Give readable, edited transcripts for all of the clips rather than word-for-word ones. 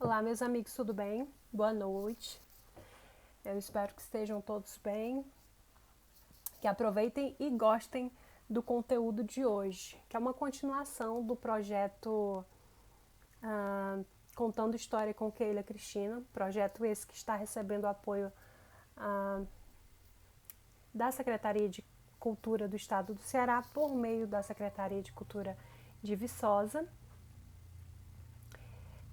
Olá, meus amigos, tudo bem? Boa noite. Eu espero que estejam todos bem, que aproveitem e gostem do conteúdo de hoje, que é uma continuação do projeto ah, Contando História com Keila Cristina, projeto esse que está recebendo apoio ah, da Secretaria de Cultura do Estado do Ceará por meio da Secretaria de Cultura de Viçosa.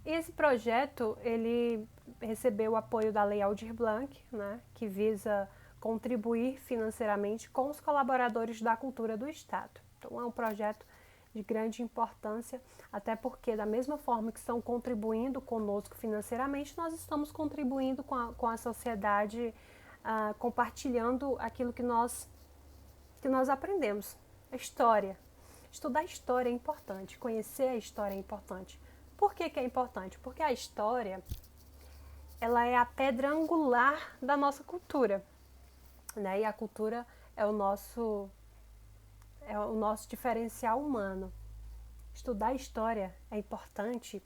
Esse projeto, ele recebeu o apoio da Lei Aldir Blanc, né, que visa contribuir financeiramente com os colaboradores da cultura do Estado. Então, é um projeto de grande importância, até porque, da mesma forma que estão contribuindo conosco financeiramente, nós estamos contribuindo com a sociedade, compartilhando aquilo que nós aprendemos. A história. Estudar história é importante, conhecer a história é importante. Por que é importante? Porque a história, ela é a pedra angular da nossa cultura, né? E a cultura é o nosso diferencial humano. Estudar história é importante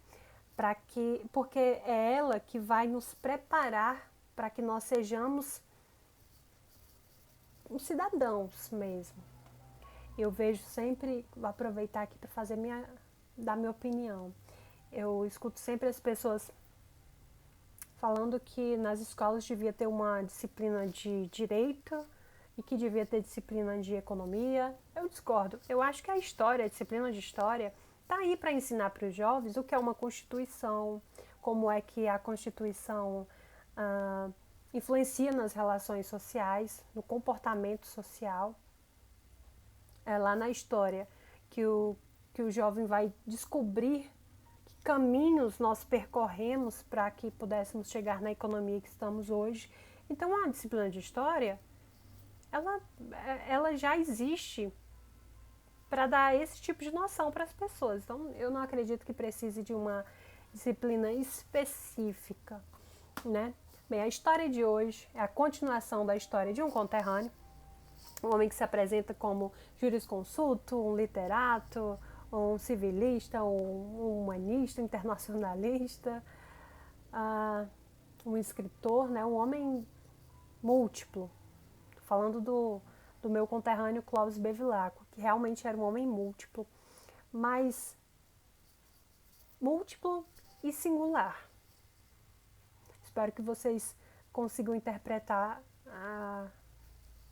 porque é ela que vai nos preparar para que nós sejamos cidadãos mesmo. Eu vejo sempre, vou aproveitar aqui para dar minha opinião. Eu escuto sempre as pessoas falando que nas escolas devia ter uma disciplina de direito e que devia ter disciplina de economia. Eu discordo. Eu acho que a história, a disciplina de história, está aí para ensinar para os jovens o que é uma Constituição, como é que a Constituição influencia nas relações sociais, no comportamento social. É lá na história que o jovem vai descobrir que caminhos nós percorremos para que pudéssemos chegar na economia que estamos hoje. Então, a disciplina de história, ela, ela já existe para dar esse tipo de noção para as pessoas. Então, eu não acredito que precise de uma disciplina específica, né? Bem, a história de hoje é a continuação da história de um conterrâneo, um homem que se apresenta como jurisconsulto, um literato, um civilista, um humanista, internacionalista, um escritor, né? Um homem múltiplo. Tô falando do meu conterrâneo Clóvis Bevilacqua, que realmente era um homem múltiplo, mas múltiplo e singular. Espero que vocês consigam interpretar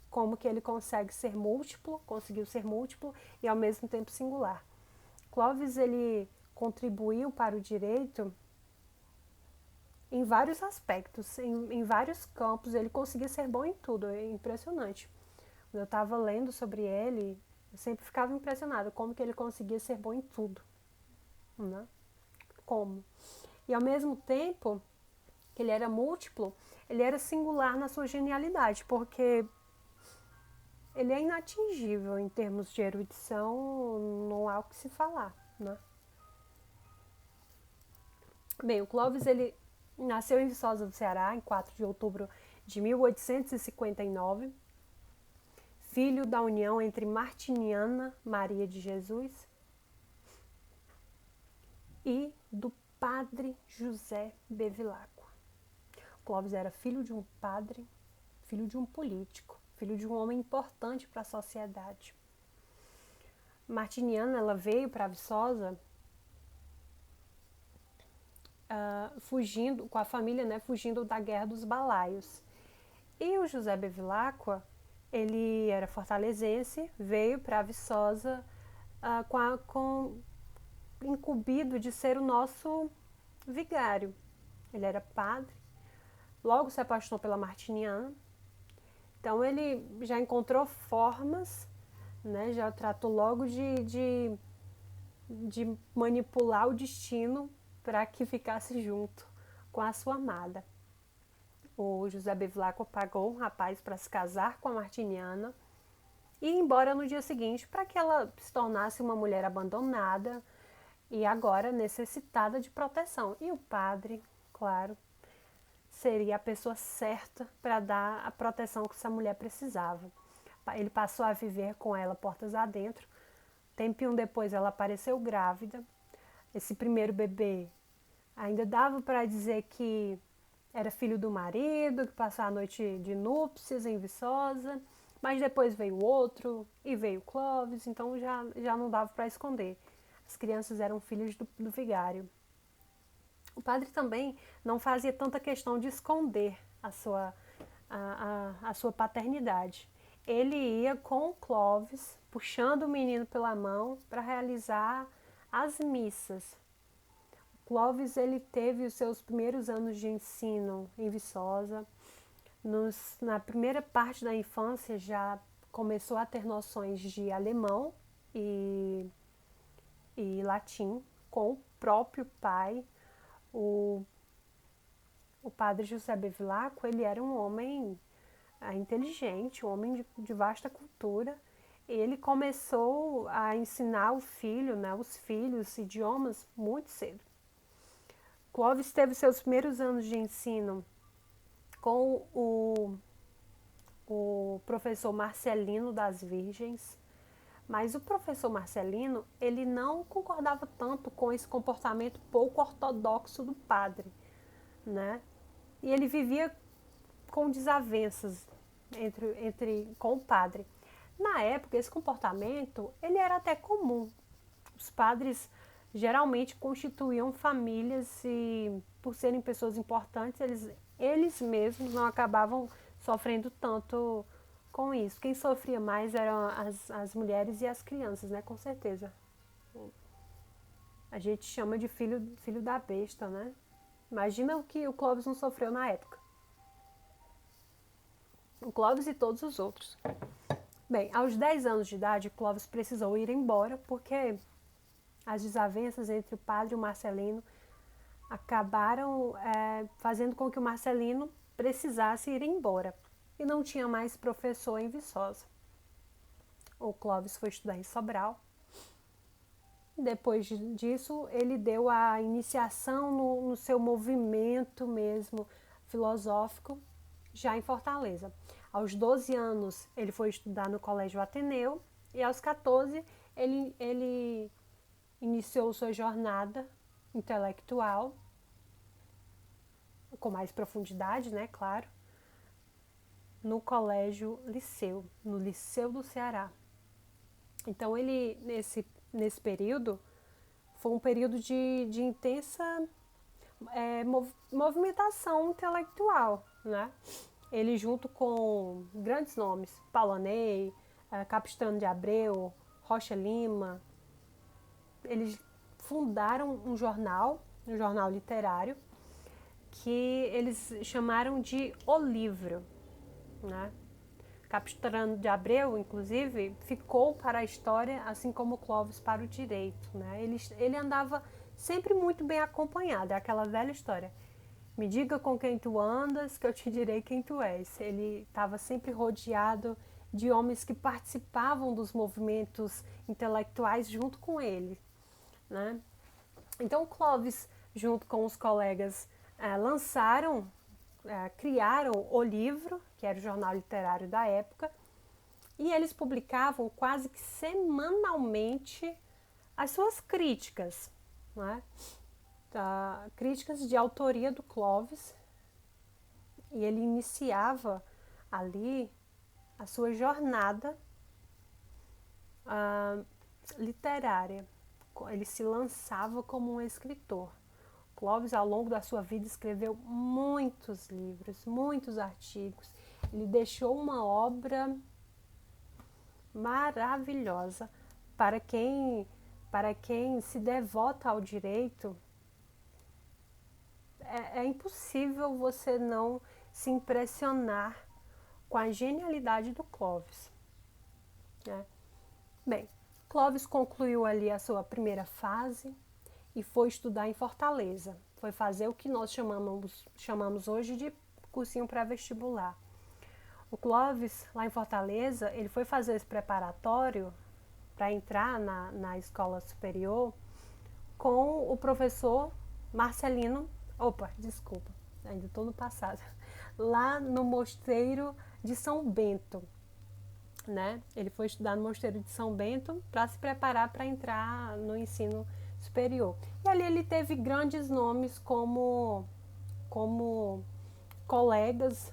como que ele conseguiu ser múltiplo e ao mesmo tempo singular. Clóvis, ele contribuiu para o direito em vários aspectos, em vários campos, ele conseguia ser bom em tudo, é impressionante. Quando eu estava lendo sobre ele, eu sempre ficava impressionada como que ele conseguia ser bom em tudo, né? Como? E ao mesmo tempo que ele era múltiplo, ele era singular na sua genialidade, porque ele é inatingível em termos de erudição, não há o que se falar, né? Bem, o Clóvis, ele nasceu em Viçosa do Ceará, em 4 de outubro de 1859, filho da união entre Martiniana Maria de Jesus e do padre José Bevilacqua. Clóvis era filho de um padre, filho de um político, filho de um homem importante para a sociedade. Martiniana, ela veio para Viçosa fugindo, com a família, né, fugindo da Guerra dos Balaios. E o José Bevilacqua, ele era fortalezense, veio para Viçosa incumbido de ser o nosso vigário. Ele era padre, logo se apaixonou pela Martiniana, então ele já encontrou formas, né, já tratou logo de manipular o destino para que ficasse junto com a sua amada. O José Bevilacqua pagou um rapaz para se casar com a Martiniana e ir embora no dia seguinte para que ela se tornasse uma mulher abandonada e agora necessitada de proteção. E o padre, claro, seria a pessoa certa para dar a proteção que essa mulher precisava. Ele passou a viver com ela portas adentro. Tempinho depois ela apareceu grávida. Esse primeiro bebê Ainda dava para dizer que era filho do marido, que passou a noite de núpcias em Viçosa, mas depois veio outro e veio Clóvis, então já não dava para esconder. As crianças eram filhos do vigário. O padre também não fazia tanta questão de esconder a sua paternidade. Ele ia com o Clóvis, puxando o menino pela mão para realizar as missas. Clóvis ele teve os seus primeiros anos de ensino em Viçosa. Na primeira parte da infância já começou a ter noções de alemão e latim com o próprio pai. O padre José Bevilacqua, ele era um homem inteligente, um homem de vasta cultura. Ele começou a ensinar o filho, né, os filhos, idiomas muito cedo. Clóvis teve seus primeiros anos de ensino com o professor Marcelino das Virgens, mas o professor Marcelino, ele não concordava tanto com esse comportamento pouco ortodoxo do padre, né? E ele vivia com desavenças com o padre. Na época, esse comportamento, ele era até comum. Os padres geralmente constituíam famílias e, por serem pessoas importantes, eles mesmos não acabavam sofrendo tanto com isso. Quem sofria mais eram as mulheres e as crianças, né? Com certeza. A gente chama de filho da besta, né? Imagina o que o Clóvis não sofreu na época. O Clóvis e todos os outros. Bem, aos 10 anos de idade, Clóvis precisou ir embora porque as desavenças entre o padre e o Marcelino acabaram fazendo com que o Marcelino precisasse ir embora e não tinha mais professor em Viçosa. O Clóvis foi estudar em Sobral. Depois disso, ele deu a iniciação no seu movimento mesmo filosófico, já em Fortaleza. Aos 12 anos, ele foi estudar no Colégio Ateneu e aos 14, ele iniciou sua jornada intelectual, com mais profundidade, né, claro, no Colégio Liceu, no Liceu do Ceará. Então, ele, nesse período, foi um período de intensa movimentação intelectual, né? Ele, junto com grandes nomes, Paulo Capistrano de Abreu, Rocha Lima, eles fundaram um jornal literário, que eles chamaram de O Livro, né? Capistrano de Abreu, inclusive, ficou para a história, assim como Clóvis para o direito, né? Ele andava sempre muito bem acompanhado, é aquela velha história. Me diga com quem tu andas, que eu te direi quem tu és. Ele estava sempre rodeado de homens que participavam dos movimentos intelectuais junto com ele, né? Então, Clóvis, junto com os colegas, criaram O Livro, que era o jornal literário da época, e eles publicavam quase que semanalmente as suas críticas, né? Críticas de autoria do Clóvis, e ele iniciava ali a sua jornada literária. Ele se lançava como um escritor. Clóvis, ao longo da sua vida, escreveu muitos livros, muitos artigos. Ele deixou uma obra maravilhosa para quem se devota ao direito. É impossível você não se impressionar com a genialidade do Clóvis, né? Bem, Clóvis concluiu ali a sua primeira fase e foi estudar em Fortaleza. Foi fazer o que nós chamamos hoje de cursinho pré-vestibular. O Clóvis, lá em Fortaleza, ele foi fazer esse preparatório para entrar na escola superior com o professor Marcelino, ainda estou no passado, lá no mosteiro de São Bento, né? Ele foi estudar no mosteiro de São Bento para se preparar para entrar no ensino superior. E ali ele teve grandes nomes como colegas,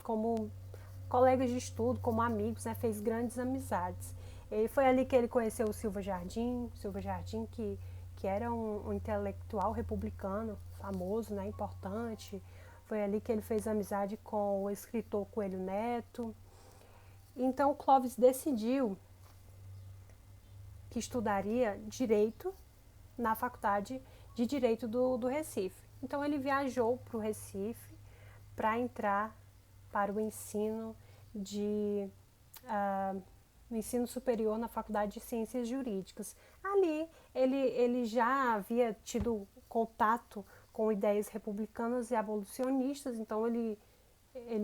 como colegas de estudo, como amigos, né? Fez grandes amizades. E foi ali que ele conheceu o Silva Jardim que era um intelectual republicano famoso, né? Importante. Foi ali que ele fez amizade com o escritor Coelho Neto. Então o Clóvis decidiu que estudaria Direito na Faculdade de Direito do Recife. Então ele viajou para o Recife para entrar para o ensino no ensino superior na Faculdade de Ciências Jurídicas. Ali ele já havia tido contato com ideias republicanas e abolicionistas, então ele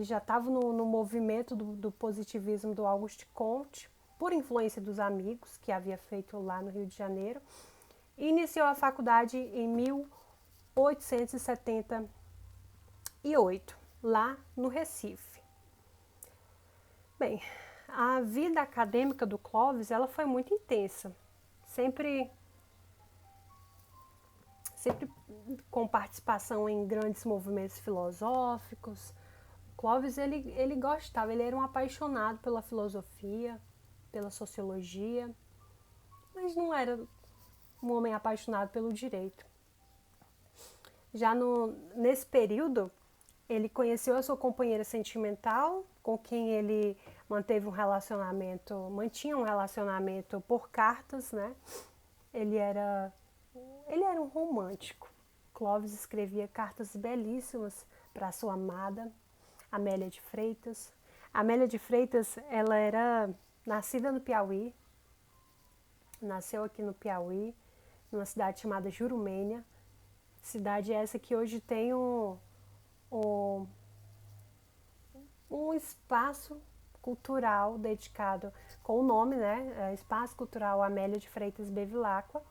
já estava no movimento do positivismo do Auguste Comte, por influência dos amigos que havia feito lá no Rio de Janeiro, e iniciou a faculdade em 1878, lá no Recife. Bem, a vida acadêmica do Clóvis, ela foi muito intensa, sempre com participação em grandes movimentos filosóficos. Clóvis, ele gostava, ele era um apaixonado pela filosofia, pela sociologia, mas não era um homem apaixonado pelo direito. Já nesse período, ele conheceu a sua companheira sentimental, com quem ele mantinha um relacionamento por cartas, né? Ele era um romântico. Clóvis escrevia cartas belíssimas para sua amada, Amélia de Freitas. Amélia de Freitas, ela era nascida no Piauí, nasceu aqui no Piauí, numa cidade chamada Jurumênia, cidade essa que hoje tem um espaço cultural dedicado com o nome, né? Espaço Cultural Amélia de Freitas Bevilacqua.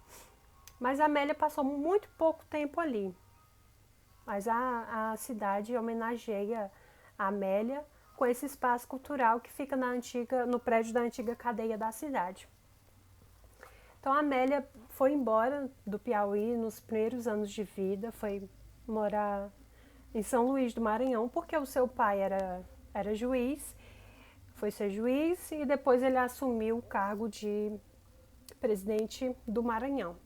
Mas a Amélia passou muito pouco tempo ali. Mas a cidade homenageia a Amélia com esse espaço cultural que fica no prédio da antiga cadeia da cidade. Então a Amélia foi embora do Piauí nos primeiros anos de vida, foi morar em São Luís do Maranhão, porque o seu pai era juiz, foi ser juiz e depois ele assumiu o cargo de presidente do Maranhão.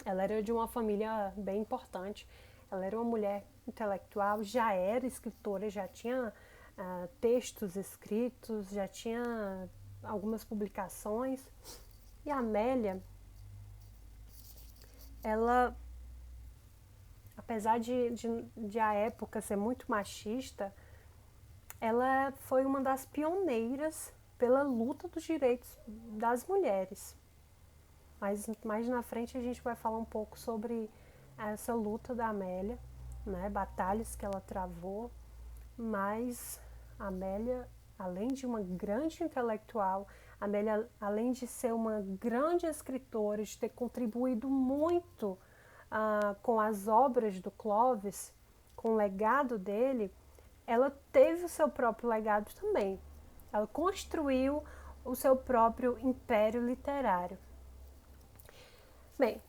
Ela era de uma família bem importante, ela era uma mulher intelectual, já era escritora, já tinha textos escritos, já tinha algumas publicações. E a Amélia, ela, apesar de a época ser muito machista, ela foi uma das pioneiras pela luta dos direitos das mulheres. Mas mais na frente a gente vai falar um pouco sobre essa luta da Amélia, né, batalhas que ela travou, mas a Amélia, além de uma grande intelectual, a Amélia, além de ser uma grande escritora, de ter contribuído muito com as obras do Clóvis, com o legado dele, ela teve o seu próprio legado também. Ela construiu o seu próprio império literário. Bem,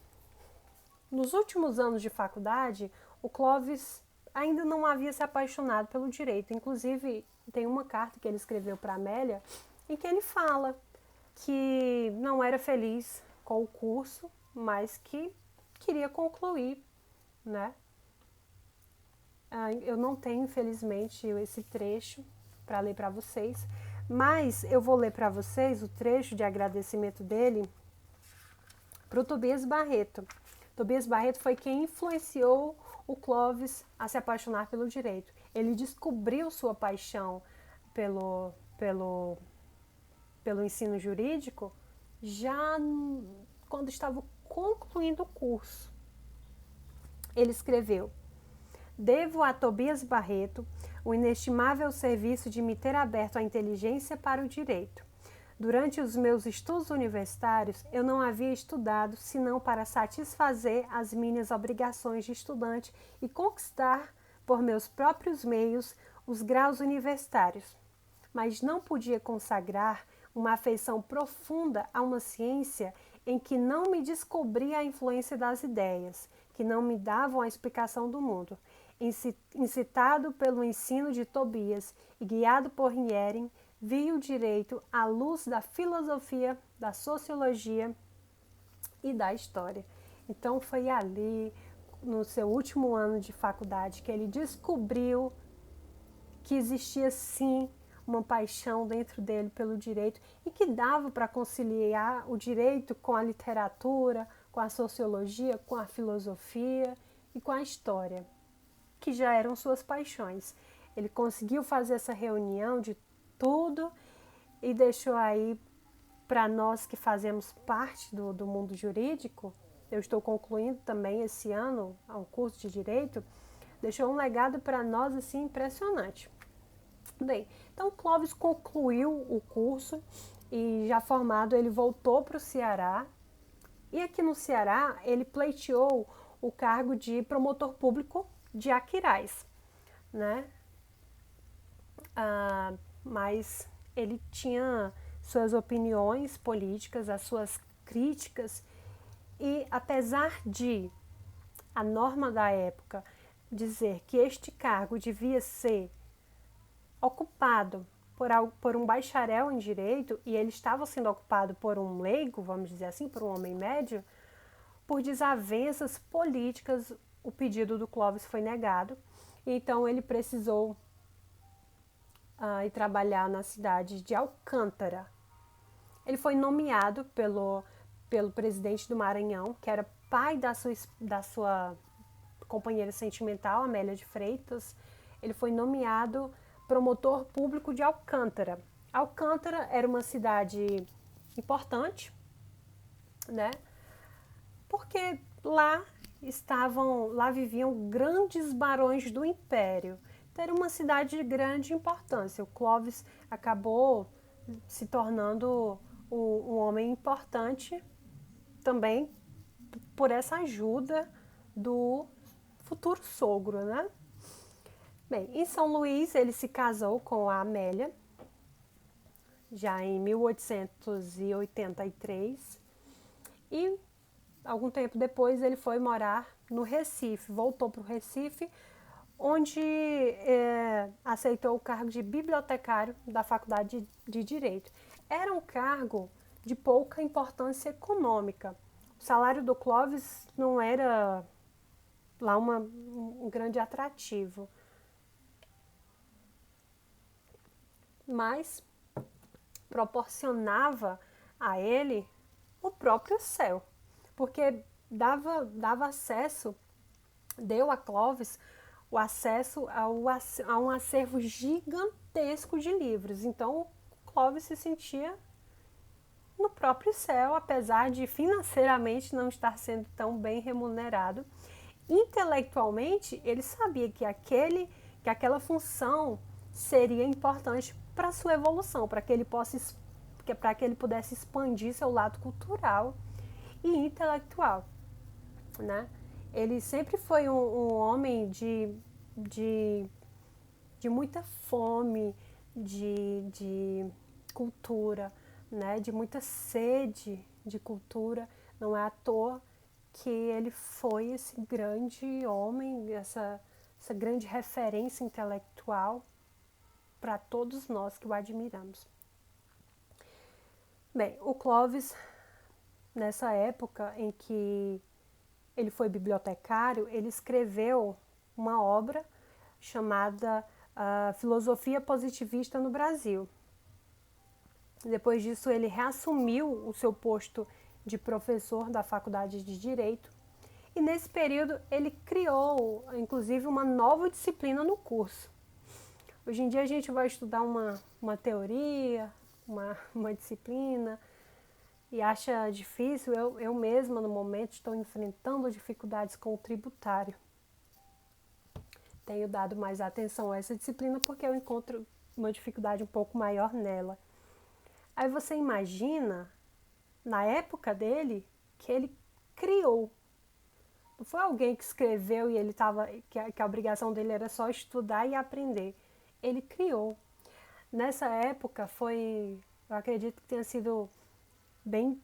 nos últimos anos de faculdade, o Clóvis ainda não havia se apaixonado pelo direito. Inclusive, tem uma carta que ele escreveu para Amélia em que ele fala que não era feliz com o curso, mas que queria concluir, né? Eu não tenho, infelizmente, esse trecho para ler para vocês, mas eu vou ler para vocês o trecho de agradecimento dele para o Tobias Barreto. Tobias Barreto foi quem influenciou o Clóvis a se apaixonar pelo direito. Ele descobriu sua paixão pelo ensino jurídico já quando estava concluindo o curso. Ele escreveu: devo a Tobias Barreto o inestimável serviço de me ter aberto a inteligência para o direito. Durante os meus estudos universitários, eu não havia estudado senão para satisfazer as minhas obrigações de estudante e conquistar, por meus próprios meios, os graus universitários. Mas não podia consagrar uma afeição profunda a uma ciência em que não me descobria a influência das ideias, que não me davam a explicação do mundo. Incitado pelo ensino de Tobias e guiado por Hering, vi o direito à luz da filosofia, da sociologia e da história. Então foi ali, no seu último ano de faculdade, que ele descobriu que existia sim uma paixão dentro dele pelo direito e que dava para conciliar o direito com a literatura, com a sociologia, com a filosofia e com a história, que já eram suas paixões. Ele conseguiu fazer essa reunião de tudo e deixou aí para nós que fazemos parte do mundo jurídico. Eu estou concluindo também esse ano um curso de direito, deixou um legado para nós assim impressionante. Bem, então Clóvis concluiu o curso e já formado ele voltou para o Ceará e aqui no Ceará ele pleiteou o cargo de promotor público de Aquiraz, né? Mas ele tinha suas opiniões políticas, as suas críticas e apesar de a norma da época dizer que este cargo devia ser ocupado por um bacharel em direito e ele estava sendo ocupado por um leigo, vamos dizer assim, por um homem médio, por desavenças políticas, o pedido do Clóvis foi negado. Então ele precisou ir trabalhar na cidade de Alcântara. Ele foi nomeado pelo presidente do Maranhão, que era pai da sua companheira sentimental, Amélia de Freitas. Ele foi nomeado promotor público de Alcântara. Alcântara era uma cidade importante, né? Porque lá viviam grandes barões do império. Então era uma cidade de grande importância. O Clóvis acabou se tornando um homem importante também por essa ajuda do futuro sogro, né? Bem, em São Luís ele se casou com a Amélia, já em 1883, e algum tempo depois ele foi morar no Recife, voltou para o Recife, onde aceitou o cargo de bibliotecário da Faculdade de Direito. Era um cargo de pouca importância econômica. O salário do Clóvis não era lá um grande atrativo, mas proporcionava a ele o próprio céu, porque dava acesso, deu a Clóvis o acesso a um acervo gigantesco de livros. Então, Clóvis se sentia no próprio céu, apesar de financeiramente não estar sendo tão bem remunerado. Intelectualmente, ele sabia que aquela função seria importante para a sua evolução, para que ele pudesse expandir seu lado cultural e intelectual, né? Ele sempre foi um homem de muita fome, de cultura, né? De muita sede de cultura. Não é à toa que ele foi esse grande homem, essa grande referência intelectual para todos nós que o admiramos. Bem, o Clóvis, nessa época em que ele foi bibliotecário, ele escreveu uma obra chamada Filosofia Positivista no Brasil. Depois disso, ele reassumiu o seu posto de professor da Faculdade de Direito e nesse período ele criou, inclusive, uma nova disciplina no curso. Hoje em dia a gente vai estudar uma teoria, uma disciplina e acha difícil. Eu mesma, no momento, estou enfrentando dificuldades com o tributário. Tenho dado mais atenção a essa disciplina porque eu encontro uma dificuldade um pouco maior nela. Aí você imagina, na época dele, que ele criou. Não foi alguém que escreveu e que a obrigação dele era só estudar e aprender. Ele criou. Nessa época eu acredito que tenha sido bem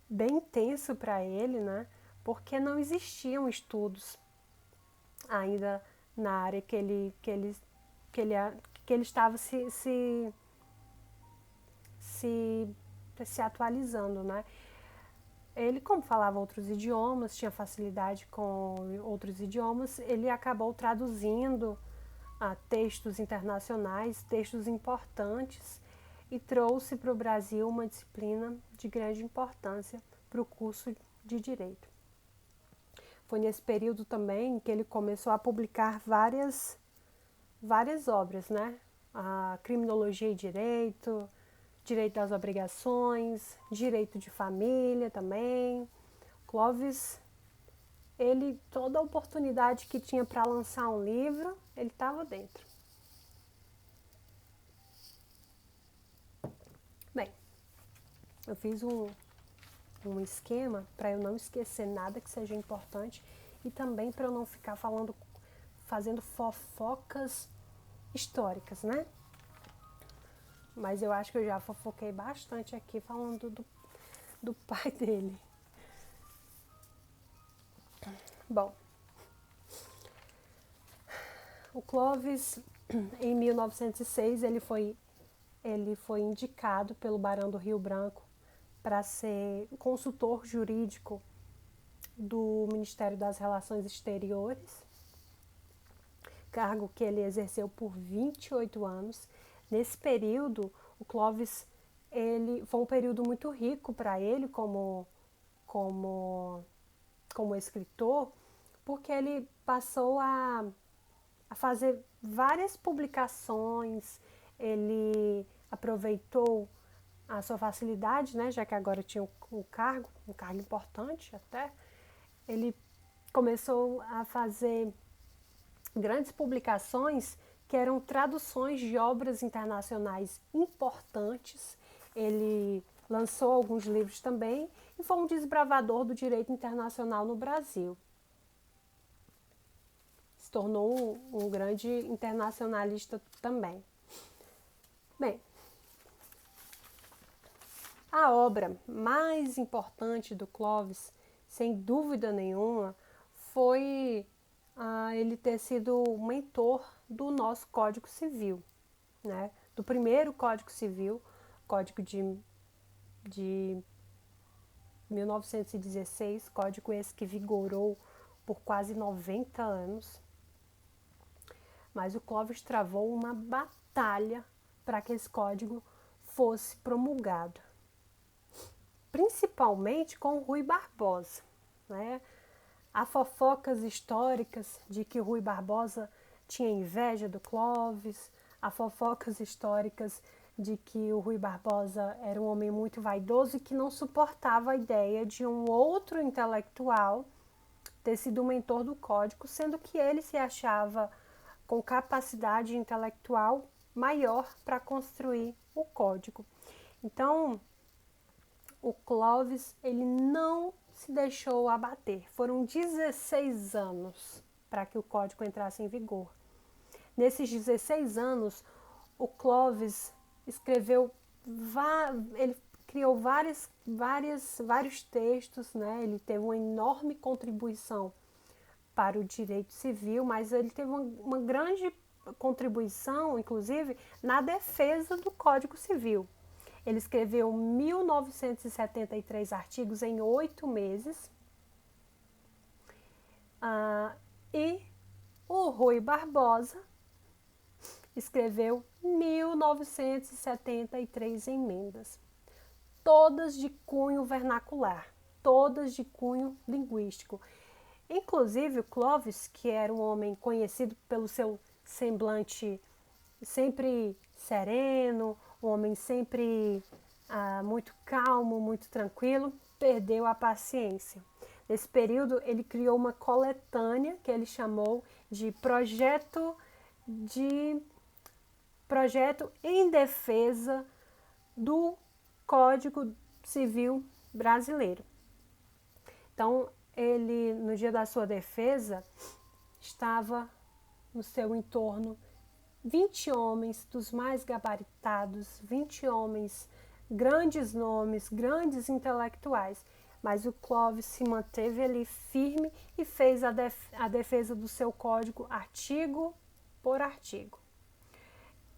bem intenso para ele, né? Porque não existiam estudos ainda na área que ele, que ele estava se, se atualizando, né? Ele, como falava outros idiomas, tinha facilidade com outros idiomas, ele acabou traduzindo textos internacionais, textos importantes, e trouxe para o Brasil uma disciplina de grande importância para o curso de Direito. Foi nesse período também que ele começou a publicar várias obras, né? A Criminologia e Direito, Direito das Obrigações, Direito de Família também. Clovis, ele, toda a oportunidade que tinha para lançar um livro, ele estava dentro. Bem, eu fiz um esquema para eu não esquecer nada que seja importante e também para eu não ficar fazendo fofocas históricas, né? Mas eu acho que eu já fofoquei bastante aqui falando do pai dele. Bom, o Clovis, em 1906, ele foi indicado pelo Barão do Rio Branco para ser consultor jurídico do Ministério das Relações Exteriores, cargo que ele exerceu por 28 anos. Nesse período, o Clovis, foi um período muito rico para ele como escritor, porque ele passou a fazer várias publicações, ele aproveitou a sua facilidade, né, já que agora tinha um cargo importante até, ele começou a fazer grandes publicações que eram traduções de obras internacionais importantes. Ele lançou alguns livros também e foi um desbravador do direito internacional no Brasil. Se tornou um grande internacionalista também. Bem, a obra mais importante do Clovis, sem dúvida nenhuma, foi ele ter sido o mentor do nosso Código Civil, né? Do primeiro Código Civil, Código de 1916, código esse que vigorou por quase 90 anos. Mas o Clovis travou uma batalha para que esse código fosse promulgado, principalmente com o Rui Barbosa, né? Há fofocas históricas de que o Rui Barbosa tinha inveja do Clovis, há fofocas históricas de que o Rui Barbosa era um homem muito vaidoso e que não suportava a ideia de um outro intelectual ter sido o mentor do código, sendo que ele se achava com capacidade intelectual maior para construir o código. Então, o Clovis, ele não se deixou abater. Foram 16 anos para que o código entrasse em vigor. Nesses 16 anos, o Clovis ele criou vários textos, né? Ele teve uma enorme contribuição para o direito civil, mas ele teve uma grande contribuição, inclusive, na defesa do Código Civil. Ele escreveu 1973 artigos em 8 meses. E o Rui Barbosa escreveu 1973 emendas, todas de cunho vernacular, todas de cunho linguístico. Inclusive o Clovis, que era um homem conhecido pelo seu semblante sempre sereno, um homem sempre muito calmo, muito tranquilo, perdeu a paciência. Nesse período, ele criou uma coletânea que ele chamou de Projeto em Defesa do Código Civil Brasileiro. Então, ele, no dia da sua defesa, estava no seu entorno 20 homens dos mais gabaritados, 20 homens grandes nomes, grandes intelectuais, mas o Clovis se manteve ali firme e fez a defesa do seu código artigo por artigo.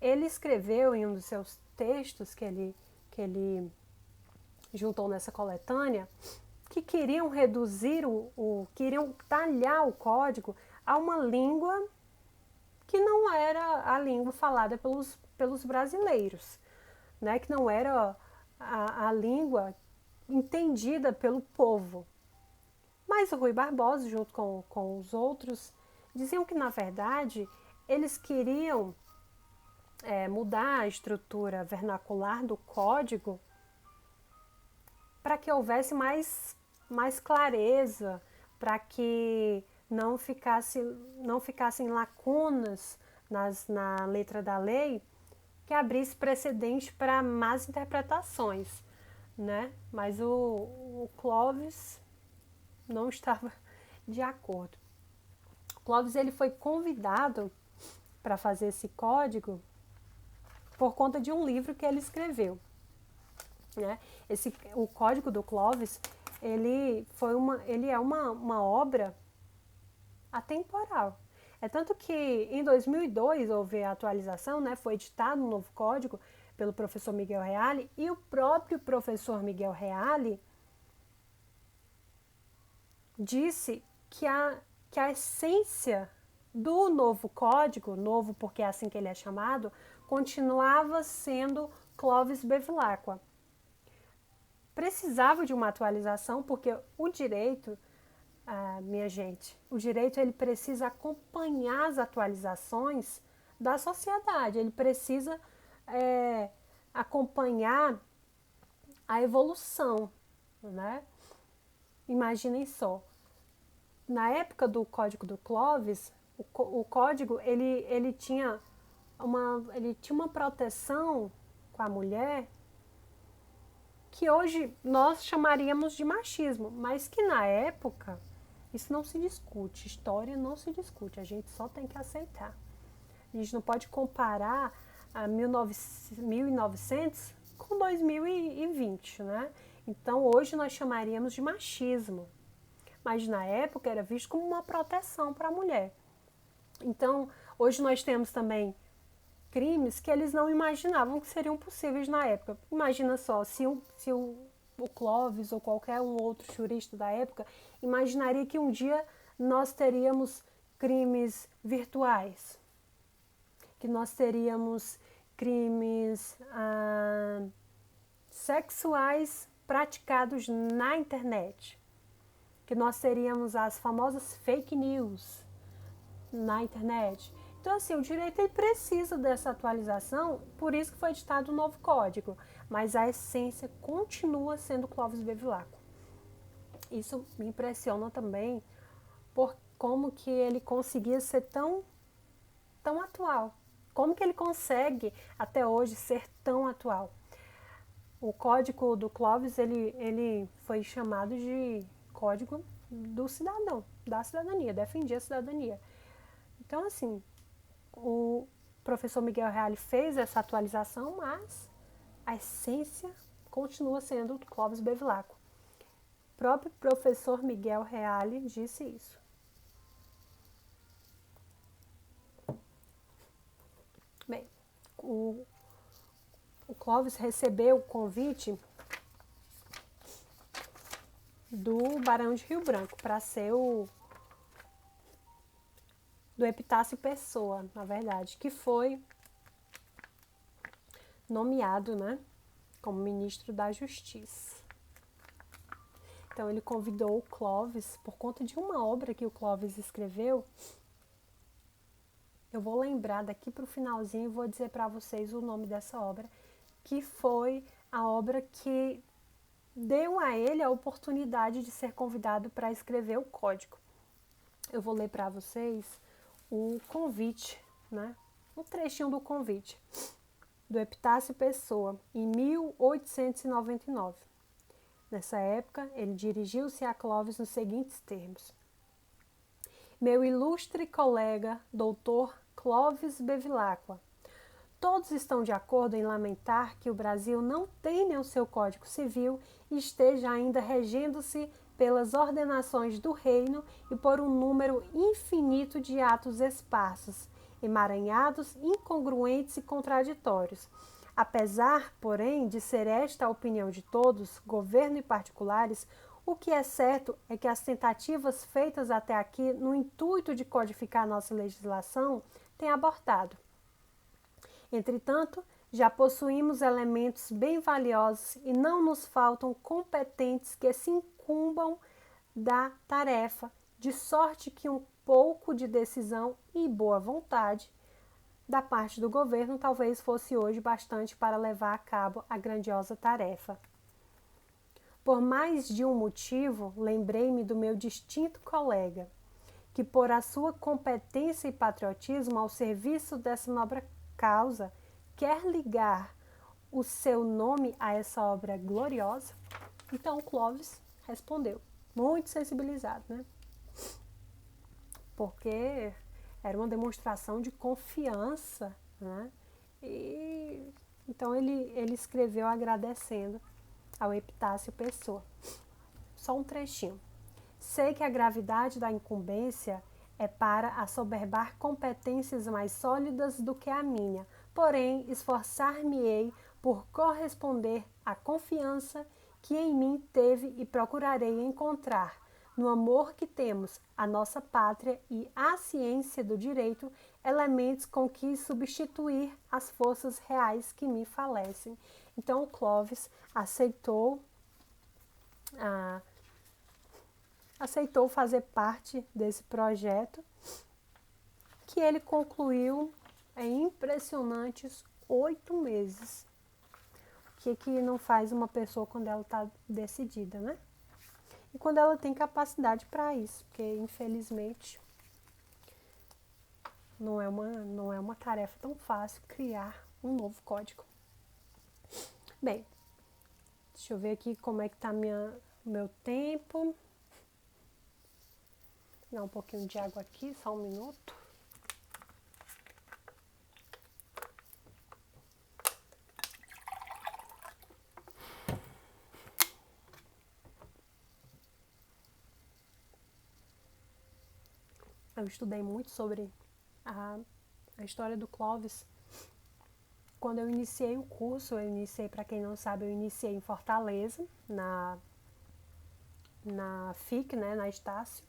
Ele escreveu em um dos seus textos que ele juntou nessa coletânea que queriam reduzir queriam talhar o código a uma língua que não era a língua falada pelos brasileiros, né? Que não era a língua entendida pelo povo. Mas o Rui Barbosa, junto com os outros, diziam que, na verdade, eles queriam mudar a estrutura vernacular do código para que houvesse mais clareza, para que não ficassem lacunas na letra da lei que abrisse precedente para más interpretações, né? Mas o Clovis não estava de acordo. O Clovis ele foi convidado para fazer esse código por conta de um livro que ele escreveu, né? O Código do Clovis ele é uma obra atemporal. É tanto que em 2002 houve a atualização, né? Foi editado um novo código pelo professor Miguel Reale, e o próprio professor Miguel Reale disse que a essência do novo código, novo porque é assim que ele é chamado, continuava sendo Clovis Bevilacqua. Precisava de uma atualização porque o direito, minha gente, o direito ele precisa acompanhar as atualizações da sociedade, ele precisa acompanhar a evolução, né? Imaginem só, na época do Código do Clovis, o código ele tinha uma proteção com a mulher que hoje nós chamaríamos de machismo, mas que na época isso não se discute, história não se discute, a gente só tem que aceitar. A gente não pode comparar a 1900 com 2020, né? Então hoje nós chamaríamos de machismo, mas na época era visto como uma proteção para a mulher. Então hoje nós temos também crimes que eles não imaginavam que seriam possíveis na época. Imagina só, se o Clovis ou qualquer um outro jurista da época imaginaria que um dia nós teríamos crimes virtuais, que nós teríamos crimes sexuais praticados na internet, que nós teríamos as famosas fake news na internet. Então, assim, o direito ele precisa dessa atualização, por isso que foi editado um novo código, mas a essência continua sendo Clovis Bevilacqua. Isso me impressiona também por como que ele conseguia ser tão atual. Como que ele consegue até hoje ser tão atual? O código do Clovis ele foi chamado de código do cidadão, da cidadania, defendia a cidadania. Então, assim, o professor Miguel Reale fez essa atualização, mas a essência continua sendo o Clovis Bevilacqua. O próprio professor Miguel Reale disse isso. Bem, o Clovis recebeu o convite do Barão de Rio Branco para ser do Epitácio Pessoa, na verdade, que foi nomeado, né, como ministro da Justiça. Então ele convidou o Clovis por conta de uma obra que o Clovis escreveu. Eu vou lembrar daqui para o finalzinho e vou dizer para vocês o nome dessa obra, que foi a obra que deu a ele a oportunidade de ser convidado para escrever o código. Eu vou ler para vocês o convite, né? Um trechinho do convite do Epitácio Pessoa, em 1899. Nessa época, ele dirigiu-se a Clovis nos seguintes termos: meu ilustre colega, doutor Clovis Bevilacqua, Todos estão de acordo em lamentar que o Brasil não tenha o seu Código Civil e esteja ainda regendo-se pelas ordenações do reino e por um número infinito de atos esparsos, emaranhados, incongruentes e contraditórios. Apesar, porém, de ser esta a opinião de todos, governo e particulares, o que é certo é que as tentativas feitas até aqui no intuito de codificar nossa legislação têm abortado. Entretanto, já possuímos elementos bem valiosos e não nos faltam competentes que se incumbam da tarefa, de sorte que um pouco de decisão e boa vontade da parte do governo talvez fosse hoje bastante para levar a cabo a grandiosa tarefa. Por mais de um motivo, lembrei-me do meu distinto colega, que por a sua competência e patriotismo ao serviço dessa nobre causa, quer ligar o seu nome a essa obra gloriosa? Então Clóvis respondeu, muito sensibilizado, né? Porque era uma demonstração de confiança, né? E então ele escreveu agradecendo ao Epitácio Pessoa. Só um trechinho. Sei que a gravidade da incumbência é para assoberbar competências mais sólidas do que a minha, porém esforçar-me-ei por corresponder à confiança que em mim teve e procurarei encontrar, no amor que temos à nossa pátria e à ciência do direito, elementos com que substituir as forças reais que me falecem. Então, o Clóvis aceitou fazer parte desse projeto, que ele concluiu em impressionantes 8 meses. O que não faz uma pessoa quando ela está decidida, né? E quando ela tem capacidade para isso, porque infelizmente não é uma tarefa tão fácil criar um novo código. Bem, deixa eu ver aqui como é que está meu tempo. Vou dar um pouquinho de água aqui, só um minuto. Eu estudei muito sobre a história do Clóvis. Quando eu iniciei o curso, para quem não sabe, eu iniciei em Fortaleza, na FIC, né, na Estácio.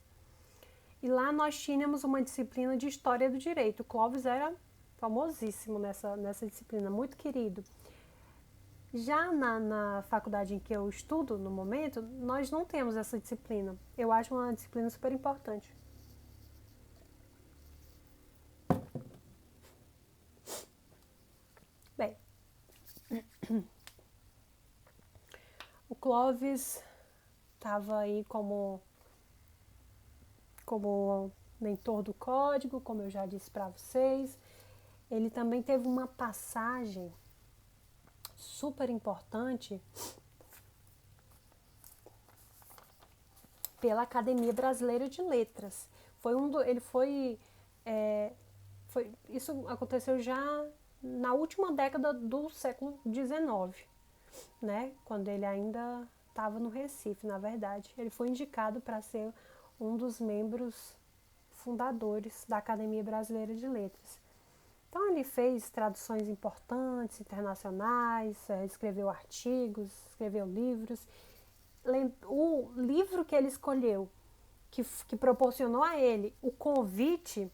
E lá nós tínhamos uma disciplina de História do Direito. O Clóvis era famosíssimo nessa disciplina, muito querido. Já na faculdade em que eu estudo, no momento, nós não temos essa disciplina. Eu acho uma disciplina super importante. Bem, o Clóvis estava aí como mentor do código, como eu já disse para vocês. Ele também teve uma passagem super importante pela Academia Brasileira de Letras. Isso aconteceu já na última década do século XIX, né? Quando ele ainda estava no Recife, na verdade. Ele foi indicado para ser um dos membros fundadores da Academia Brasileira de Letras. Então ele fez traduções importantes, internacionais, escreveu artigos, escreveu livros. O livro que ele escolheu, que proporcionou a ele o convite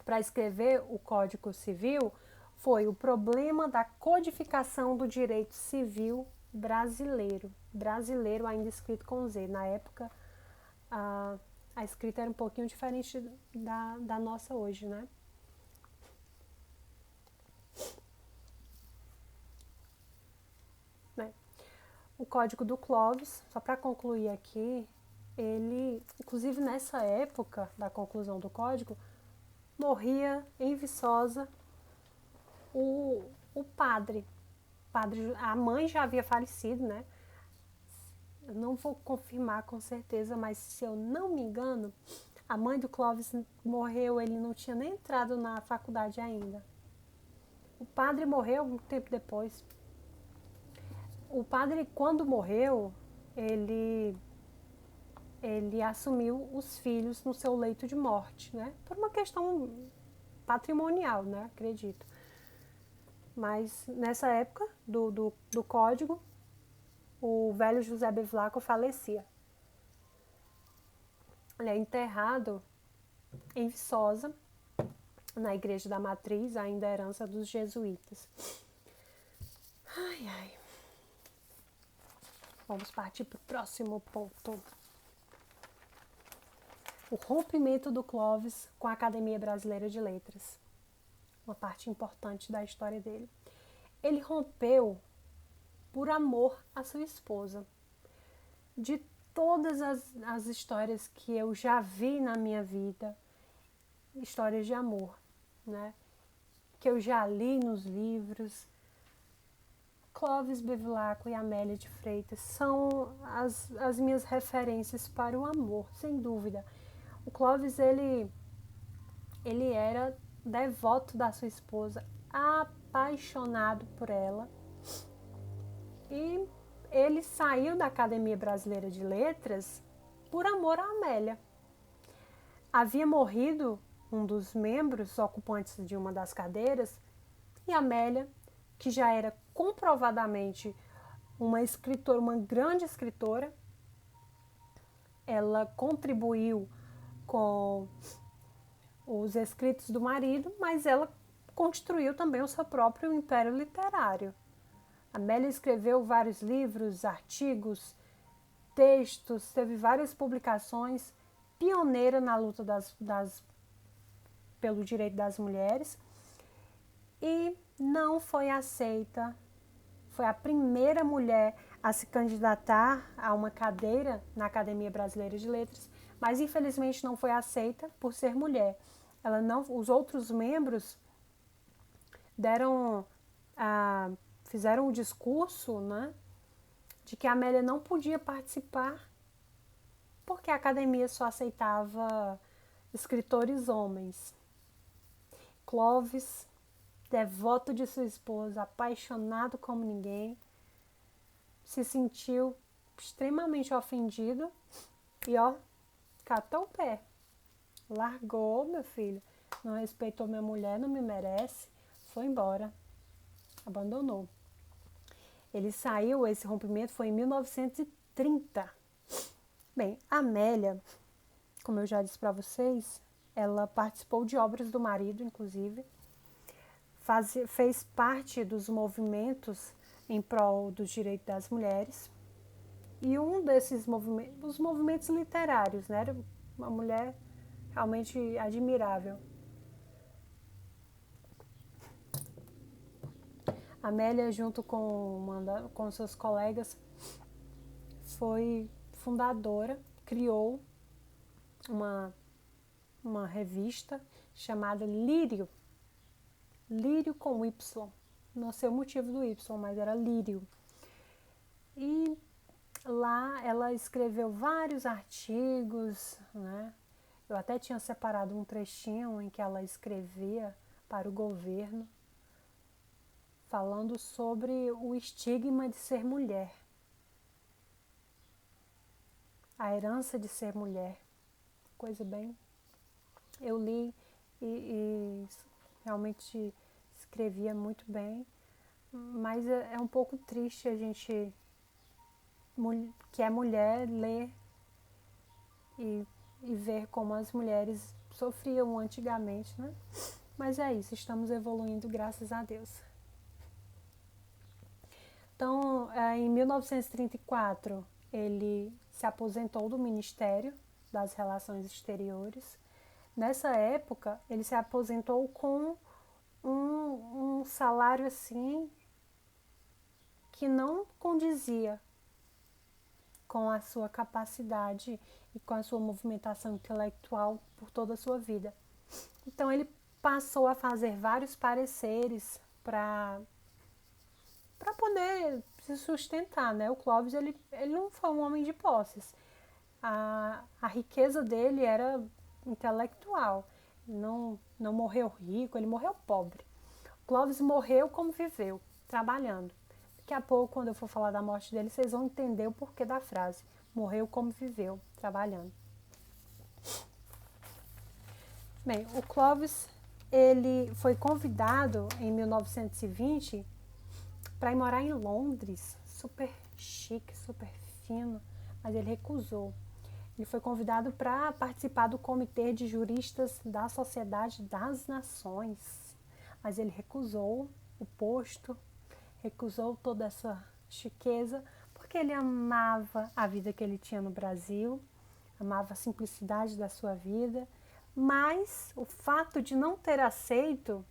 para escrever o Código Civil, foi O Problema da Codificação do Direito Civil Brasileiro. Brasileiro ainda escrito com Z. Na época, a escrita era um pouquinho diferente da nossa hoje, né? O Código do Clóvis, só para concluir aqui, ele, inclusive nessa época da conclusão do Código, morria em Viçosa o padre. A mãe já havia falecido, né? Eu não vou confirmar com certeza, mas se eu não me engano, a mãe do Clóvis morreu, ele não tinha nem entrado na faculdade ainda. O padre morreu um tempo depois. O padre, quando morreu, ele assumiu os filhos no seu leito de morte, né? Por uma questão patrimonial, né? Acredito. Mas nessa época do código, o velho José Bevilacqua falecia. Ele é enterrado em Viçosa, na Igreja da Matriz, ainda herança dos jesuítas. Ai, ai. Vamos partir para o próximo ponto. O rompimento do Clovis com a Academia Brasileira de Letras. Uma parte importante da história dele. Ele rompeu por amor à sua esposa. De todas as histórias que eu já vi na minha vida, histórias de amor, né? Que eu já li nos livros, Clovis Bevilacqua e Amélia de Freitas são as minhas referências para o amor, sem dúvida. O Clovis, ele era devoto da sua esposa, apaixonado por ela. E ele saiu da Academia Brasileira de Letras por amor a Amélia. Havia morrido um dos membros ocupantes de uma das cadeiras e Amélia, que já era comprovadamente uma escritora, uma grande escritora, ela contribuiu com os escritos do marido, mas ela construiu também o seu próprio império literário. Amélia escreveu vários livros, artigos, textos, teve várias publicações, pioneira na luta pelo direito das mulheres, e não foi aceita. Foi a primeira mulher a se candidatar a uma cadeira na Academia Brasileira de Letras, mas infelizmente não foi aceita por ser mulher. Os outros membros fizeram um discurso, né, de que a Amélia não podia participar porque a academia só aceitava escritores homens. Clovis, devoto de sua esposa, apaixonado como ninguém, se sentiu extremamente ofendido e, catou o pé. Largou, meu filho, não respeitou minha mulher, não me merece, foi embora, abandonou. Ele saiu, esse rompimento foi em 1930. Bem, Amélia, como eu já disse para vocês, ela participou de obras do marido, inclusive, fez parte dos movimentos em prol dos direitos das mulheres, e um desses movimentos, os movimentos literários, né, era uma mulher realmente admirável. Amélia, junto com seus colegas, foi fundadora, criou uma revista chamada Lírio. Lírio com Y. Não sei o motivo do Y, mas era Lírio. E lá ela escreveu vários artigos, né? Eu até tinha separado um trechinho em que ela escrevia para o governo, falando sobre o estigma de ser mulher, a herança de ser mulher, coisa bem. Eu li e realmente escrevia muito bem, mas é um pouco triste a gente, que é mulher, ler e ver como as mulheres sofriam antigamente, né? Mas é isso, estamos evoluindo, graças a Deus. Então, em 1934, ele se aposentou do Ministério das Relações Exteriores. Nessa época, ele se aposentou com um salário assim que não condizia com a sua capacidade e com a sua movimentação intelectual por toda a sua vida. Então ele passou a fazer vários pareceres para poder se sustentar, né? O Clovis, ele não foi um homem de posses. A riqueza dele era intelectual. Não morreu rico, ele morreu pobre. Clóvis morreu como viveu, trabalhando. Daqui a pouco, quando eu for falar da morte dele, vocês vão entender o porquê da frase. Morreu como viveu, trabalhando. Bem, o Clóvis, ele foi convidado em 1920 para ir morar em Londres, super chique, super fino, mas ele recusou. Ele foi convidado para participar do Comitê de Juristas da Sociedade das Nações, mas ele recusou o posto, recusou toda essa chiqueza, porque ele amava a vida que ele tinha no Brasil, amava a simplicidade da sua vida, mas o fato de não ter aceito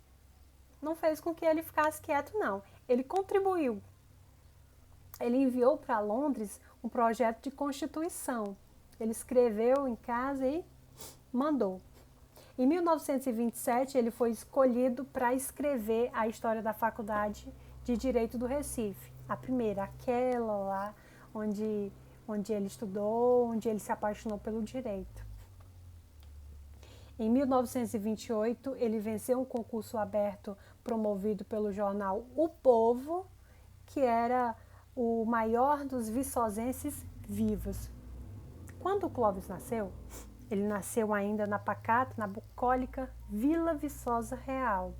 não fez com que ele ficasse quieto, não. Ele contribuiu. Ele enviou para Londres um projeto de constituição. Ele escreveu em casa e mandou. Em 1927, ele foi escolhido para escrever a história da Faculdade de Direito do Recife. A primeira, aquela lá onde ele estudou, onde ele se apaixonou pelo direito. Em 1928, ele venceu um concurso aberto promovido pelo jornal O Povo, que era o maior dos viçosenses vivos. Quando o Clóvis nasceu, ele nasceu ainda na pacata, na bucólica Vila Viçosa Real.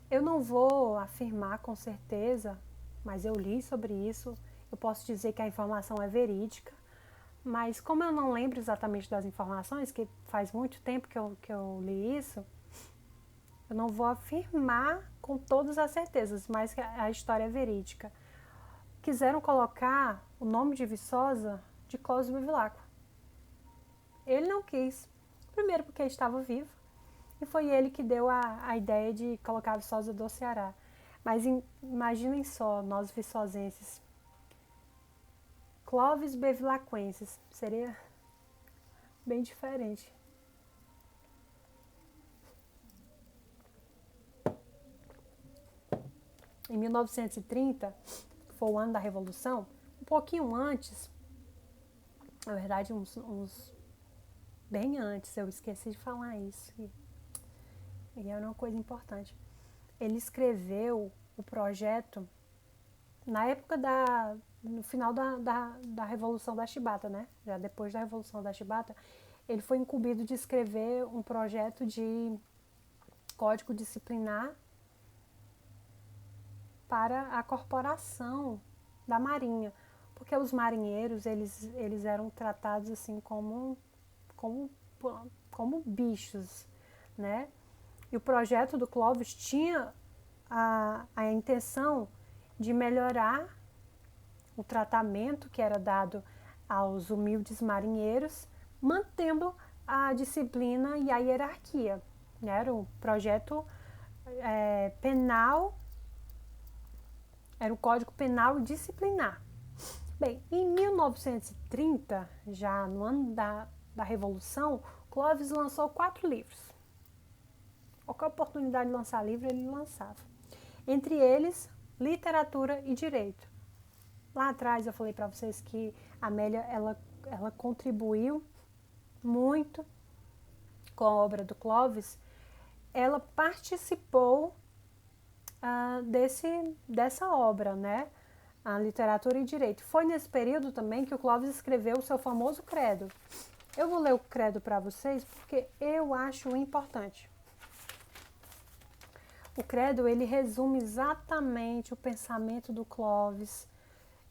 Eu não vou afirmar com certeza, mas eu li sobre isso, eu posso dizer que a informação é verídica, mas como eu não lembro exatamente das informações, que faz muito tempo que eu li isso, eu não vou afirmar com todas as certezas, mas que a história é verídica. Quiseram colocar o nome de Viçosa de Clóvis Bevilacqua. Ele não quis, primeiro porque estava vivo, e foi ele que deu a ideia de colocar Viçosa do Ceará. Mas imaginem só, nós viçosenses, Clóvis Bevilacquenses, seria bem diferente. Em 1930, que foi o ano da Revolução, um pouquinho antes, na verdade uns bem antes, eu esqueci de falar isso, e era uma coisa importante. Ele escreveu o projeto na época no final da Revolução da Chibata, né? Já depois da Revolução da Chibata, ele foi incumbido de escrever um projeto de código disciplinar para a corporação da Marinha, porque os marinheiros eles eram tratados assim como bichos, né? E o projeto do Clóvis tinha a intenção de melhorar o tratamento que era dado aos humildes marinheiros, mantendo a disciplina e a hierarquia. Era um projeto penal, era o Código Penal Disciplinar. Bem, em 1930, já no ano da Revolução, Clóvis lançou 4 livros. Qualquer oportunidade de lançar livro, ele lançava. Entre eles, Literatura e Direito. Lá atrás eu falei para vocês que a Amélia ela contribuiu muito com a obra do Clóvis. Ela participou dessa obra, né? A Literatura e Direito. Foi nesse período também que o Clóvis escreveu o seu famoso credo. Eu vou ler o credo para vocês porque eu acho importante. O credo, ele resume exatamente o pensamento do Clóvis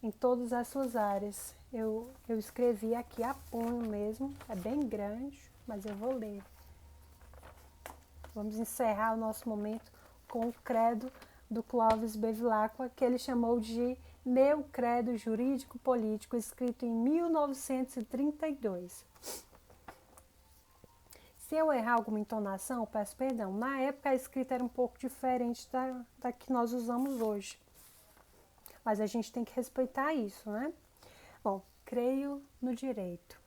em todas as suas áreas. Eu escrevi aqui a punho mesmo, é bem grande, mas eu vou ler. Vamos encerrar o nosso momento com o credo do Clóvis Bevilacqua, que ele chamou de Meu Credo Jurídico Político, escrito em 1932. Se eu errar alguma entonação, eu peço perdão. Na época a escrita era um pouco diferente da que nós usamos hoje. Mas a gente tem que respeitar isso, né? Bom, creio no direito,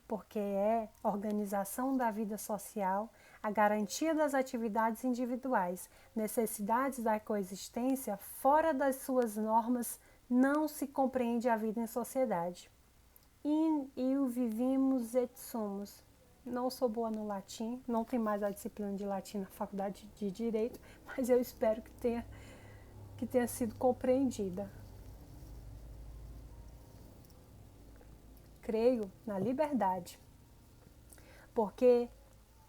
porque é a organização da vida social, a garantia das atividades individuais, necessidades da coexistência, fora das suas normas, não se compreende a vida em sociedade. In iu vivimus et sumus. não sou boa no latim, não tem mais a disciplina de latim na faculdade de Direito, mas eu espero que tenha sido compreendida. Creio na liberdade, porque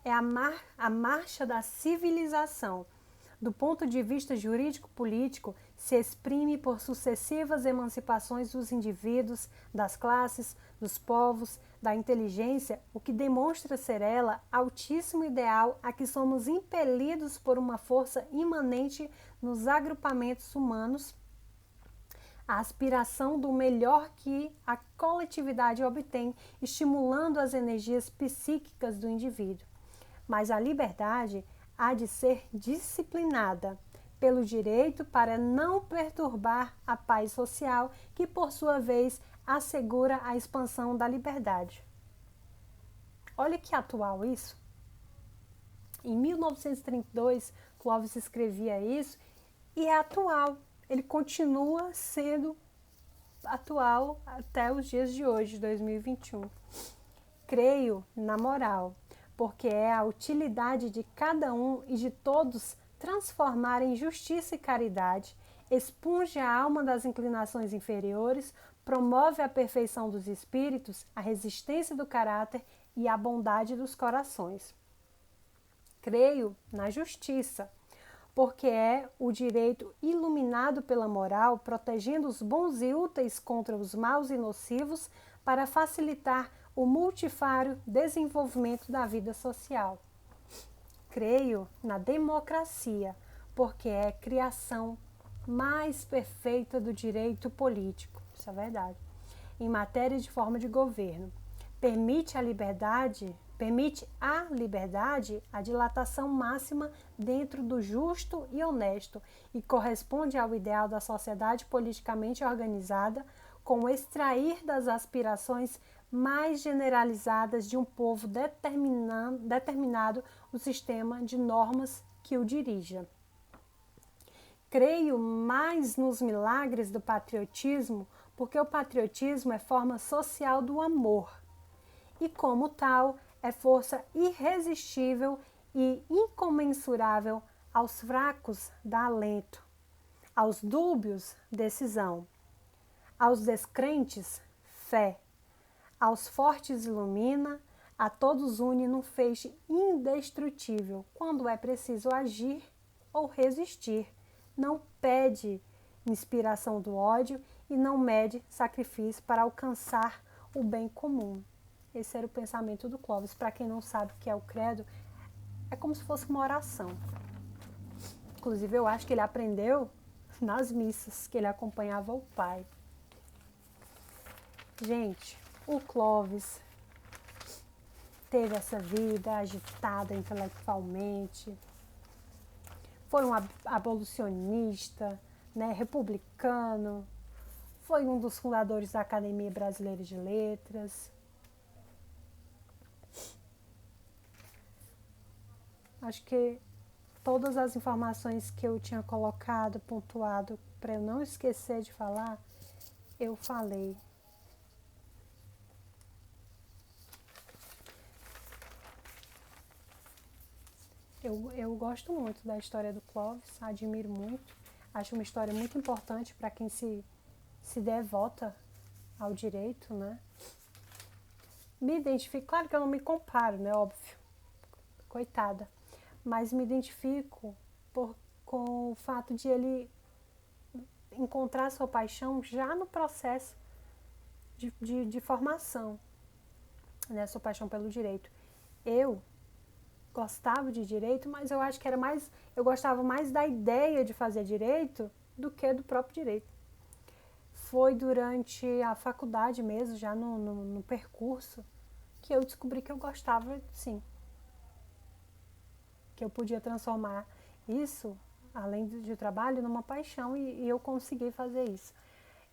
é a marcha da civilização. Do ponto de vista jurídico-político, se exprime por sucessivas emancipações dos indivíduos, das classes, dos povos, da inteligência, o que demonstra ser ela altíssimo ideal a que somos impelidos por uma força imanente nos agrupamentos humanos, a aspiração do melhor que a coletividade obtém, estimulando as energias psíquicas do indivíduo. Mas a liberdade há de ser disciplinada pelo direito para não perturbar a paz social, que por sua vez assegura a expansão da liberdade. Olha que atual isso. Em 1932, Clóvis escrevia isso e é atual. Ele continua sendo atual até os dias de hoje, 2021. Creio na moral, porque é a utilidade de cada um e de todos transformar em justiça e caridade, expunge a alma das inclinações inferiores, promove a perfeição dos espíritos, a resistência do caráter e a bondade dos corações. Creio na justiça, porque é o direito iluminado pela moral, protegendo os bons e úteis contra os maus e nocivos, para facilitar o multifário desenvolvimento da vida social. Creio na democracia, porque é a criação mais perfeita do direito político, isso é verdade, em matéria de forma de governo. Permite a liberdade a dilatação máxima dentro do justo e honesto e corresponde ao ideal da sociedade politicamente organizada, com o extrair das aspirações mais generalizadas de um povo determinado o sistema de normas que o dirija. Creio mais nos milagres do patriotismo, porque o patriotismo é forma social do amor e, como tal, é força irresistível e incomensurável aos fracos dá alento, aos dúbios decisão, aos descrentes fé, aos fortes ilumina, a todos une num feixe indestrutível, quando é preciso agir ou resistir. Não pede inspiração do ódio e não mede sacrifício para alcançar o bem comum. Esse era o pensamento do Clóvis. Para quem não sabe o que é o credo, é como se fosse uma oração. Inclusive, eu acho que ele aprendeu nas missas, que ele acompanhava o pai. Gente, o Clóvis teve essa vida agitada intelectualmente, foi um abolicionista, né, republicano, foi um dos fundadores da Academia Brasileira de Letras. Acho que todas as informações que eu tinha colocado, pontuado, para eu não esquecer de falar, eu falei. Eu gosto muito da história do Clóvis, admiro muito. Acho uma história muito importante para quem se devota ao direito, né? Me identifico, claro que eu não me comparo, né? Óbvio, coitada. Mas me identifico com o fato de ele encontrar sua paixão já no processo de formação, né? Sua paixão pelo direito. Eu gostava de direito, mas eu acho que eu gostava mais da ideia de fazer direito do que do próprio direito. Foi durante a faculdade mesmo, já no percurso, que eu descobri que eu gostava, sim. Que eu podia transformar isso, além de trabalho, numa paixão e eu consegui fazer isso.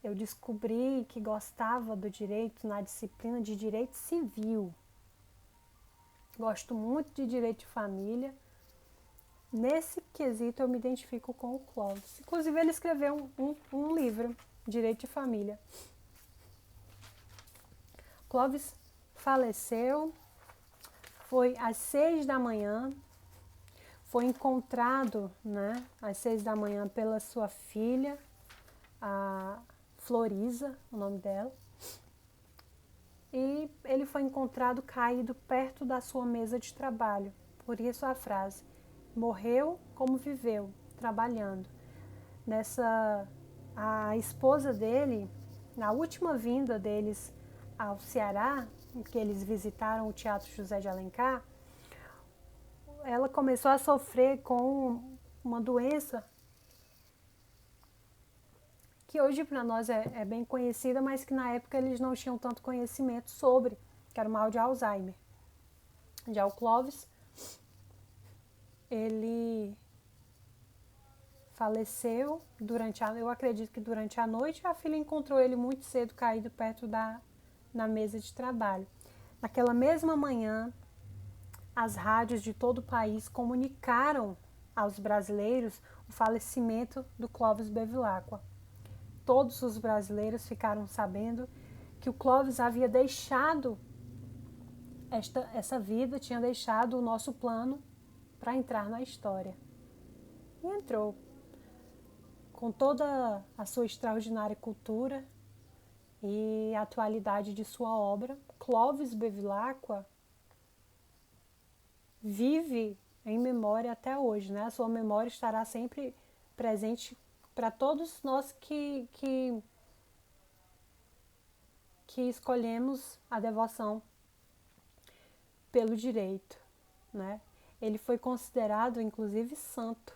Eu descobri que gostava do direito na disciplina de direito civil. Gosto muito de direito de família. Nesse quesito eu me identifico com o Clóvis. Inclusive ele escreveu um livro, Direito de Família. Clóvis faleceu foi às 6 da manhã, foi encontrado, né, às 6 da manhã pela sua filha, a Florisa, o nome dela, e ele foi encontrado caído perto da sua mesa de trabalho. Por isso a frase, morreu como viveu, trabalhando. A esposa dele, na última vinda deles ao Ceará, em que eles visitaram o Teatro José de Alencar, ela começou a sofrer com uma doença que hoje para nós é bem conhecida, mas que na época eles não tinham tanto conhecimento sobre, que era o mal de Alzheimer. Já o Clovis, ele faleceu eu acredito que durante a noite, a filha encontrou ele muito cedo caído perto na mesa de trabalho. Naquela mesma manhã, as rádios de todo o país comunicaram aos brasileiros o falecimento do Clovis Bevilacqua. Todos os brasileiros ficaram sabendo que o Clovis havia deixado essa vida, tinha deixado o nosso plano para entrar na história. E entrou com toda a sua extraordinária cultura e a atualidade de sua obra. Clovis Bevilacqua vive em memória até hoje, né? A sua memória estará sempre presente para todos nós que escolhemos a devoção pelo direito, né? Ele foi considerado, inclusive, santo.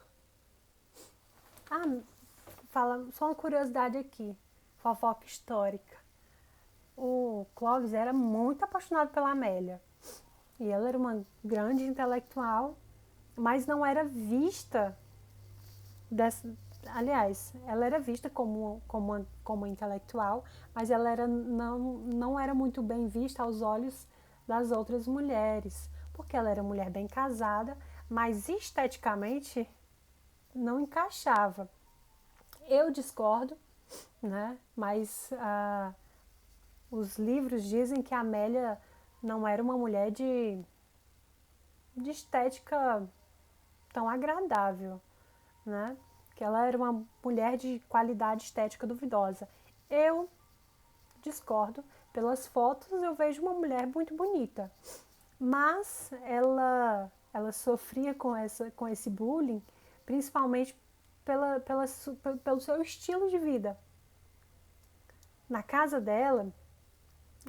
Fala só uma curiosidade aqui, fofoca histórica. O Clovis era muito apaixonado pela Amélia. E ela era uma grande intelectual, mas não era vista aliás, ela era vista como intelectual, mas ela não era muito bem vista aos olhos das outras mulheres, porque ela era mulher bem casada, mas esteticamente não encaixava. Eu discordo, né? Mas os livros dizem que a Amélia não era uma mulher de estética tão agradável, né? Que ela era uma mulher de qualidade estética duvidosa. Eu discordo. Pelas fotos eu vejo uma mulher muito bonita, mas ela sofria com esse bullying, principalmente pelo seu estilo de vida. Na casa dela,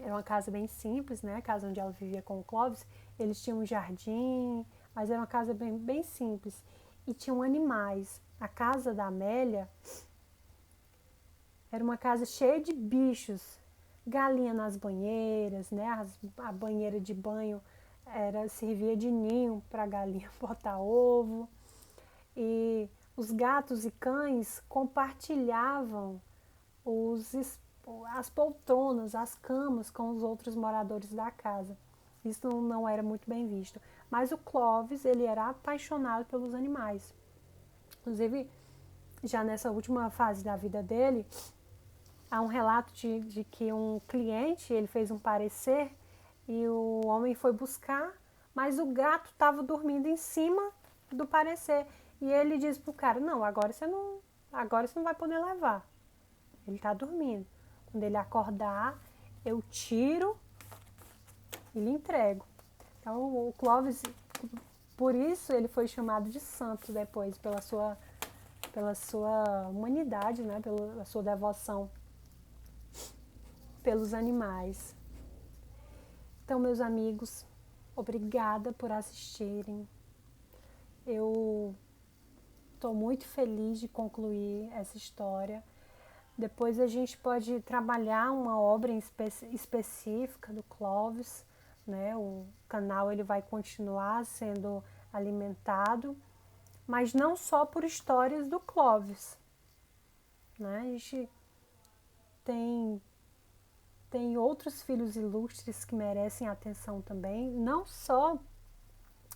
era uma casa bem simples, né? A casa onde ela vivia com o Clovis, eles tinham um jardim, mas era uma casa bem simples. E tinham animais. A casa da Amélia era uma casa cheia de bichos. Galinha nas banheiras, né? A banheira de banho servia de ninho para a galinha botar ovo. E os gatos e cães compartilhavam as poltronas, as camas com os outros moradores da casa. Isso não era muito bem visto. Mas o Clovis, ele era apaixonado pelos animais. Inclusive, já nessa última fase da vida dele, há um relato de que um cliente, ele fez um parecer e o homem foi buscar, mas o gato estava dormindo em cima do parecer. E ele disse pro cara, não, agora você não vai poder levar. Ele está dormindo. Quando ele acordar, eu tiro e lhe entrego. Então, o Clovis, por isso ele foi chamado de santo depois, pela sua humanidade, né? Pela sua devoção pelos animais. Então, meus amigos, obrigada por assistirem. Eu estou muito feliz de concluir essa história. Depois a gente pode trabalhar uma obra específica do Clovis, né? O canal ele vai continuar sendo alimentado, mas não só por histórias do Clovis, né? A gente tem outros filhos ilustres que merecem atenção também, não só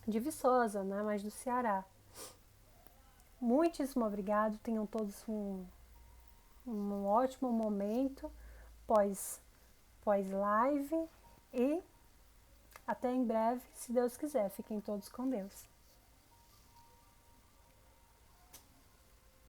de Viçosa, né? Mas do Ceará. Muitíssimo obrigado, tenham todos um ótimo momento pós-live e Até em breve, se Deus quiser. Fiquem todos com Deus.